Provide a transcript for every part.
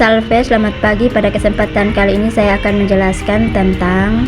Salve, selamat pagi. Pada kesempatan kali ini saya akan menjelaskan tentang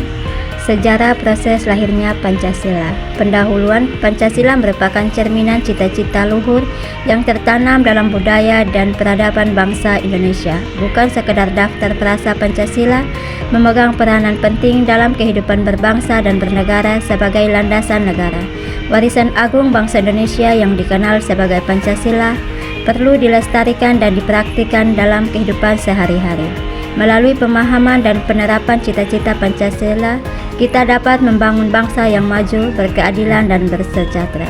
sejarah proses lahirnya Pancasila. Pendahuluan, Pancasila merupakan cerminan cita-cita luhur yang tertanam dalam budaya dan peradaban bangsa Indonesia. Bukan sekedar daftar frasa, Pancasila memegang peranan penting dalam kehidupan berbangsa dan bernegara sebagai landasan negara. Warisan agung bangsa Indonesia yang dikenal sebagai Pancasila perlu dilestarikan dan dipraktikkan dalam kehidupan sehari-hari. Melalui pemahaman dan penerapan cita-cita Pancasila, kita dapat membangun bangsa yang maju, berkeadilan, dan bersejahtera.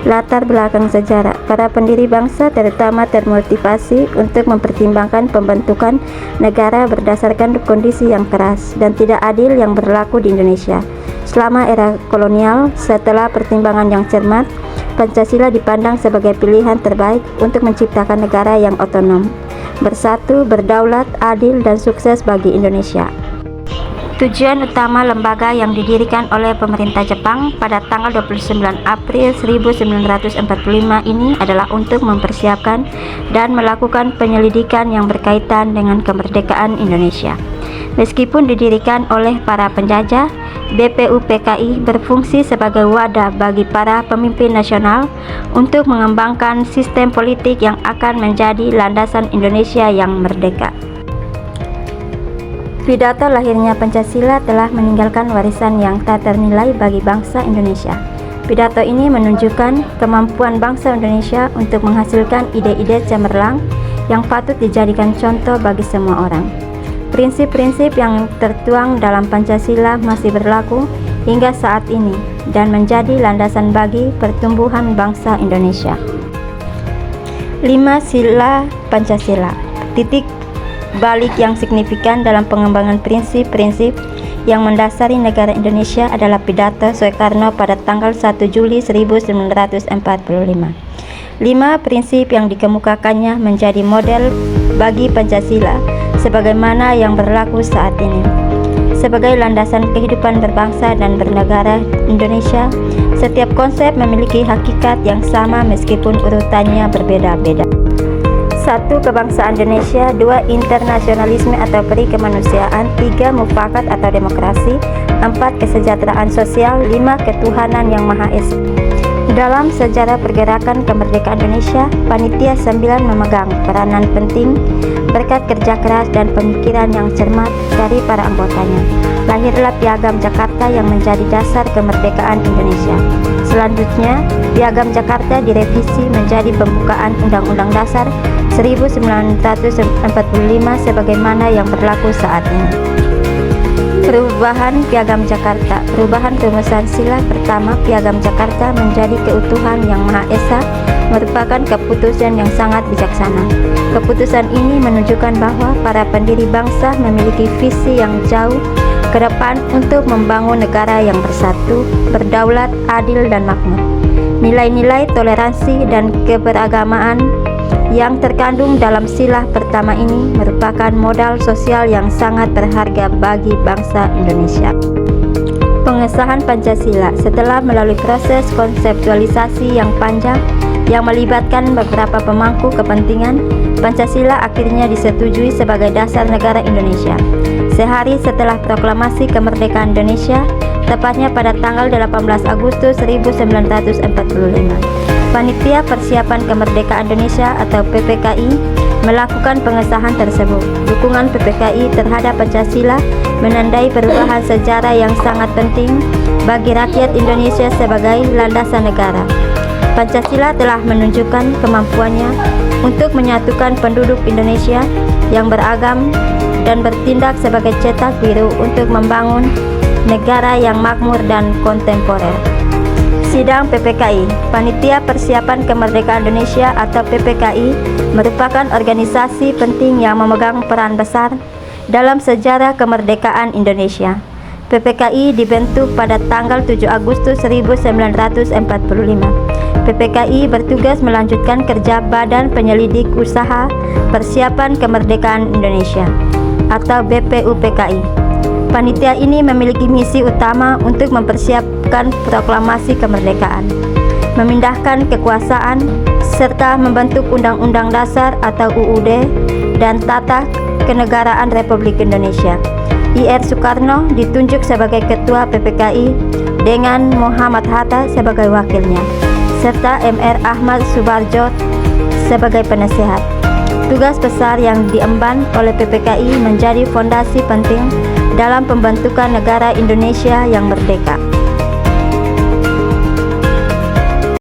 Latar belakang sejarah. Para pendiri bangsa terutama termotivasi untuk mempertimbangkan pembentukan negara berdasarkan kondisi yang keras dan tidak adil yang berlaku di Indonesia. Selama era kolonial, setelah pertimbangan yang cermat, Pancasila dipandang sebagai pilihan terbaik untuk menciptakan negara yang otonom, bersatu, berdaulat, adil, dan sukses bagi Indonesia. Tujuan utama lembaga yang didirikan oleh pemerintah Jepang pada tanggal 29 April 1945 ini adalah untuk mempersiapkan dan melakukan penyelidikan yang berkaitan dengan kemerdekaan Indonesia. Meskipun didirikan oleh para penjajah, BPUPKI berfungsi sebagai wadah bagi para pemimpin nasional untuk mengembangkan sistem politik yang akan menjadi landasan Indonesia yang merdeka. Pidato lahirnya Pancasila telah meninggalkan warisan yang tak ternilai bagi bangsa Indonesia. Pidato ini menunjukkan kemampuan bangsa Indonesia untuk menghasilkan ide-ide cemerlang yang patut dijadikan contoh bagi semua orang. Prinsip-prinsip yang tertuang dalam Pancasila masih berlaku hingga saat ini dan menjadi landasan bagi pertumbuhan bangsa Indonesia. 5 Sila Pancasila. Titik balik yang signifikan dalam pengembangan prinsip-prinsip yang mendasari negara Indonesia adalah pidato Soekarno pada tanggal 1 Juli 1945. 5 prinsip yang dikemukakannya menjadi model bagi Pancasila sebagaimana yang berlaku saat ini. Sebagai landasan kehidupan berbangsa dan bernegara Indonesia, setiap konsep memiliki hakikat yang sama meskipun urutannya berbeda-beda. 1. Kebangsaan Indonesia. 2. Internasionalisme atau peri kemanusiaan. 3. Mufakat atau demokrasi. 4. Kesejahteraan sosial. 5. Ketuhanan yang Maha Esa. Dalam sejarah pergerakan kemerdekaan Indonesia, Panitia 9 memegang peranan penting berkat kerja keras dan pemikiran yang cermat dari para anggotanya. Lahirlah Piagam Jakarta yang menjadi dasar kemerdekaan Indonesia. Selanjutnya, Piagam Jakarta direvisi menjadi pembukaan Undang-Undang Dasar 1945 sebagaimana yang berlaku saat ini. Perubahan Piagam Jakarta. Perubahan rumusan sila pertama Piagam Jakarta menjadi keutuhan yang Maha Esa merupakan keputusan yang sangat bijaksana. Keputusan ini menunjukkan bahwa para pendiri bangsa memiliki visi yang jauh ke depan untuk membangun negara yang bersatu, berdaulat, adil, dan makmur. Nilai-nilai toleransi dan keberagamaan yang terkandung dalam sila pertama ini merupakan modal sosial yang sangat berharga bagi bangsa Indonesia. Pengesahan Pancasila. Setelah melalui proses konseptualisasi yang panjang yang melibatkan beberapa pemangku kepentingan, Pancasila akhirnya disetujui sebagai dasar negara Indonesia. Sehari setelah proklamasi kemerdekaan Indonesia, tepatnya pada tanggal 18 Agustus 1945. Panitia Persiapan Kemerdekaan Indonesia atau PPKI melakukan pengesahan tersebut. Dukungan PPKI terhadap Pancasila menandai perubahan sejarah yang sangat penting bagi rakyat Indonesia sebagai landasan negara. Pancasila telah menunjukkan kemampuannya untuk menyatukan penduduk Indonesia yang beragam dan bertindak sebagai cetak biru untuk membangun negara yang makmur dan kontemporer. Sidang PPKI. Panitia Persiapan Kemerdekaan Indonesia atau PPKI merupakan organisasi penting yang memegang peran besar dalam sejarah kemerdekaan Indonesia. PPKI dibentuk pada tanggal 7 Agustus 1945. PPKI bertugas melanjutkan kerja Badan Penyelidik Usaha Persiapan Kemerdekaan Indonesia atau BPUPKI. Panitia ini memiliki misi utama untuk mempersiapkan proklamasi kemerdekaan, memindahkan kekuasaan, serta membentuk Undang-Undang Dasar atau UUD dan Tata Kenegaraan Republik Indonesia. Ir Soekarno ditunjuk sebagai Ketua PPKI dengan Muhammad Hatta sebagai wakilnya, serta Mr. Ahmad Subarjo sebagai penasehat. Tugas besar yang diemban oleh PPKI menjadi fondasi penting dalam pembentukan negara Indonesia yang merdeka.